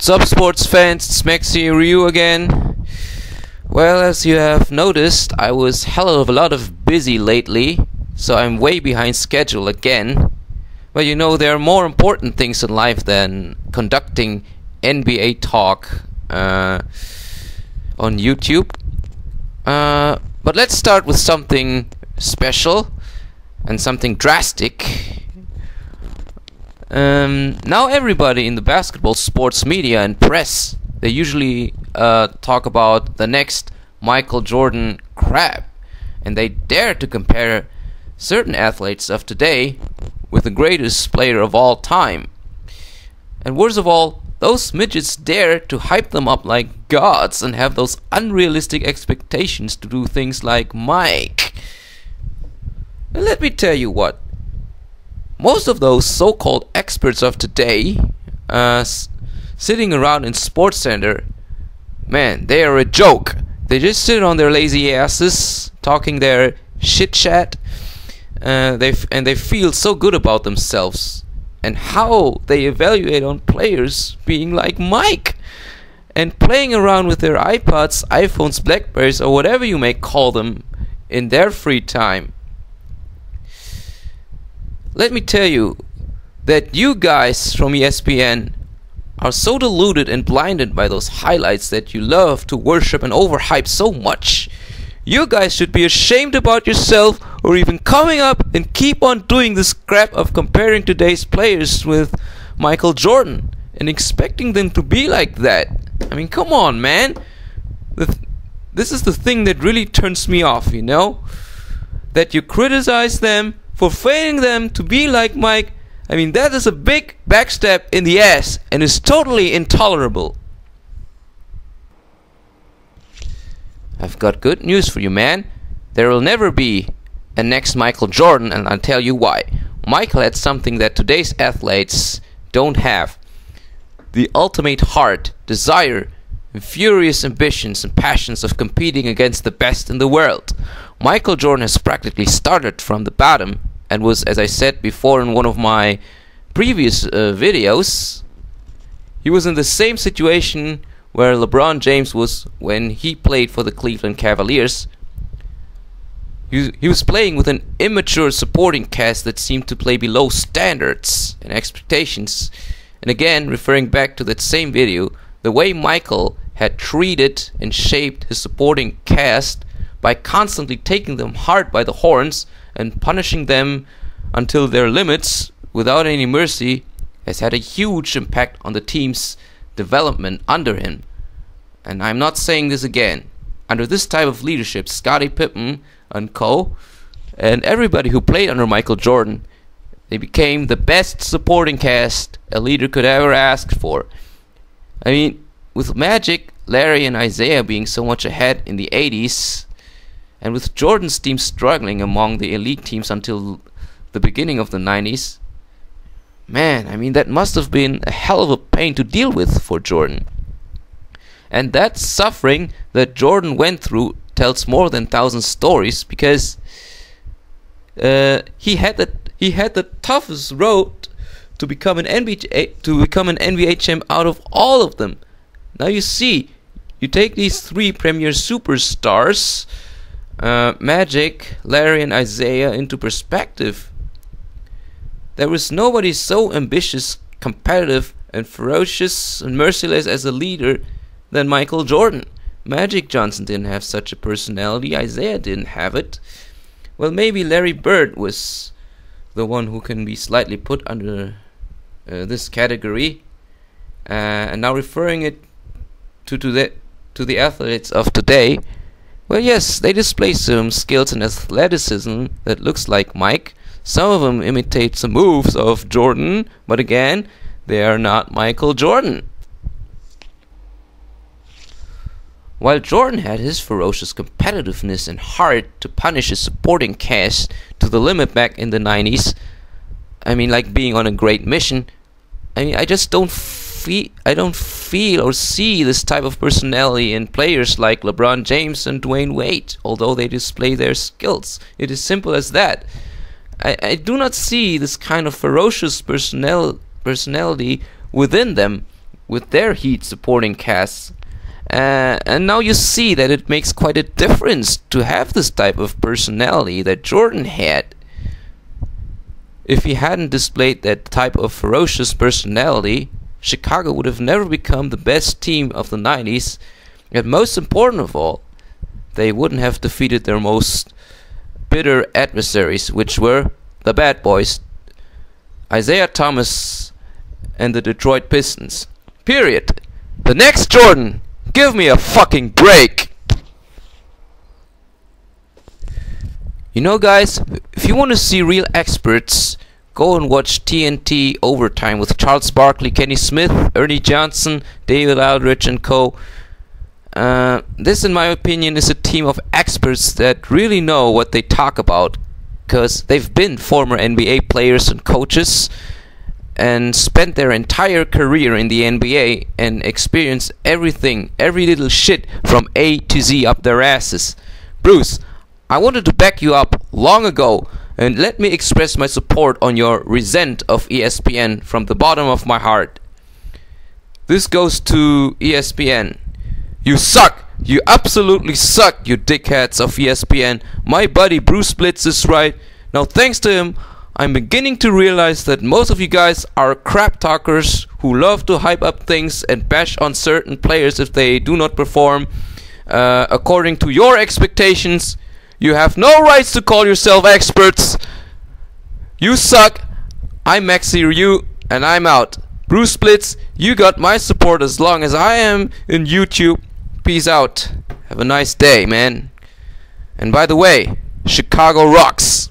What's up, sports fans? It's Maxi Ryu again. Well, as you have noticed, I was hell of a lot of busy lately, so I'm way behind schedule again. But you know, there are more important things in life than conducting NBA talk on YouTube. But let's start with something special and something drastic. Now everybody in the basketball sports media and press, they usually talk about the next Michael Jordan crap, and they dare to compare certain athletes of today with the greatest player of all time. And worst of all, those midgets dare to hype them up like gods and have those unrealistic expectations to do things like Mike. And let me tell you what, most of those so-called experts of today, sitting around in Sports Center, man, they are a joke. They just sit on their lazy asses, talking their shit chat, they feel so good about themselves, and how they evaluate on players being like Mike, and playing around with their iPods, iPhones, Blackberries, or whatever you may call them, in their free time. Let me tell you that you guys from ESPN are so deluded and blinded by those highlights that you love to worship and overhype so much. You guys should be ashamed about yourself, or even coming up and keep on doing this crap of comparing today's players with Michael Jordan and expecting them to be like that. I mean, come on, man. This is the thing that really turns me off, you know? That you criticize them for failing them to be like Mike. I mean, that is a big backstab in the ass and is totally intolerable. I've got good news for you, man. There will never be a next Michael Jordan, and I'll tell you why. Michael had something that today's athletes don't have: the ultimate heart, desire, and furious ambitions and passions of competing against the best in the world. Michael Jordan has practically started from the bottom and was, as I said before in one of my previous videos, he was in the same situation where LeBron James was when he played for the Cleveland Cavaliers. He was playing with an immature supporting cast that seemed to play below standards and expectations. And again, referring back to that same video, the way Michael had treated and shaped his supporting cast by constantly taking them hard by the horns and punishing them until their limits without any mercy has had a huge impact on the team's development under him. And I'm not saying this again. Under this type of leadership, Scottie Pippen and co. and everybody who played under Michael Jordan, they became the best supporting cast a leader could ever ask for. I mean, with Magic, Larry, and Isaiah being so much ahead in the 80s, and with Jordan's team struggling among the elite teams until the beginning of the 90s, man, I mean, that must have been a hell of a pain to deal with for Jordan. And that suffering that Jordan went through tells more than 1,000 stories, because he had the toughest road to become an NBA champ out of all of them. Now you see, you take these three premier superstars, Magic, Larry, and Isaiah, into perspective. There was nobody so ambitious, competitive, and ferocious and merciless as a leader than Michael Jordan. Magic Johnson didn't have such a personality. Isaiah didn't have it. Well, maybe Larry Bird was the one who can be slightly put under this category. And now referring it to the athletes of today, well, yes, they display some skills and athleticism that looks like Mike. Some of them imitate some moves of Jordan, but again, they are not Michael Jordan. While Jordan had his ferocious competitiveness and heart to punish his supporting cast to the limit back in the 90s, I mean, like being on a great mission, I mean, I don't feel or see this type of personality in players like LeBron James and Dwayne Wade, although they display their skills. It is simple as that. I do not see this kind of ferocious personality within them, with their Heat supporting cast. And now you see that it makes quite a difference to have this type of personality that Jordan had. If he hadn't displayed that type of ferocious personality, Chicago would have never become the best team of the 90s. And most important of all, they wouldn't have defeated their most bitter adversaries, which were the Bad Boys, Isaiah Thomas, and the Detroit Pistons. Period. The next Jordan, give me a fucking break. You know, guys, if you want to see real experts, go and watch TNT Overtime with Charles Barkley, Kenny Smith, Ernie Johnson, David Aldridge, and co. This, in my opinion, is a team of experts that really know what they talk about, because they've been former NBA players and coaches and spent their entire career in the NBA and experienced everything, every little shit from A to Z up their asses. Bruce, I wanted to back you up long ago, and let me express my support on your resent of ESPN from the bottom of my heart. This goes to ESPN. You suck! You absolutely suck, you dickheads of ESPN. My buddy Bruce Blitz is right. Now, thanks to him, I'm beginning to realize that most of you guys are crap talkers who love to hype up things and bash on certain players if they do not perform according to your expectations. You have no rights to call yourself experts. You suck. I'm Maxi Ryu, and I'm out. Bruce Blitz, you got my support as long as I am in YouTube. Peace out. Have a nice day, man. And by the way, Chicago rocks.